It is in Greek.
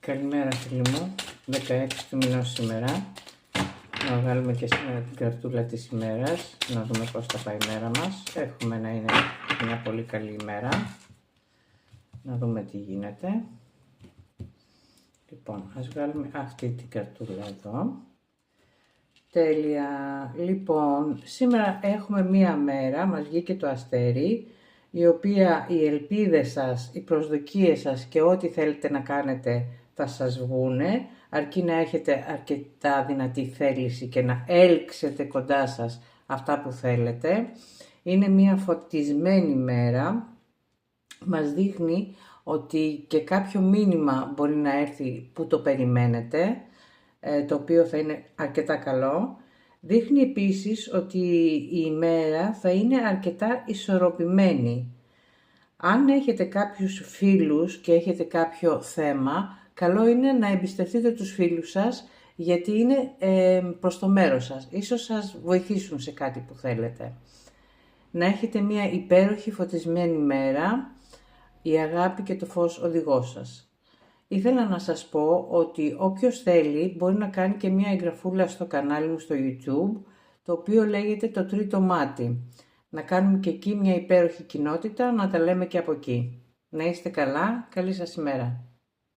Καλημέρα φίλοι μου, 16 του μηνός σήμερα. Να βγάλουμε και σήμερα την καρτούλα της ημέρας, να δούμε πώς θα πάει η μέρα μας. Εύχομαι να είναι μια πολύ καλή ημέρα. Να δούμε τι γίνεται. Λοιπόν, ας βγάλουμε αυτή την καρτούλα εδώ. Τέλεια. Λοιπόν, σήμερα έχουμε μία μέρα, μας βγήκε το αστέρι, η οποία οι ελπίδες σας, οι προσδοκίες σας και ό,τι θέλετε να κάνετε θα σας βγούνε, αρκεί να έχετε αρκετά δυνατή θέληση και να έλξετε κοντά σας αυτά που θέλετε. Είναι μία φωτισμένη μέρα, μας δείχνει ότι και κάποιο μήνυμα μπορεί να έρθει που το περιμένετε, το οποίο θα είναι αρκετά καλό. Δείχνει επίσης ότι η ημέρα θα είναι αρκετά ισορροπημένη. Αν έχετε κάποιους φίλους και έχετε κάποιο θέμα, καλό είναι να εμπιστευτείτε τους φίλους σας, γιατί είναι προς το μέρος σας. Ίσως σας βοηθήσουν σε κάτι που θέλετε. Να έχετε μια υπέροχη φωτισμένη μέρα, η αγάπη και το φως οδηγός σας. Ήθελα να σας πω ότι όποιος θέλει μπορεί να κάνει και μια εγγραφούλα στο κανάλι μου στο YouTube, το οποίο λέγεται το Τρίτο Μάτι. Να κάνουμε και εκεί μια υπέροχη κοινότητα, να τα λέμε και από εκεί. Να είστε καλά, καλή σας ημέρα.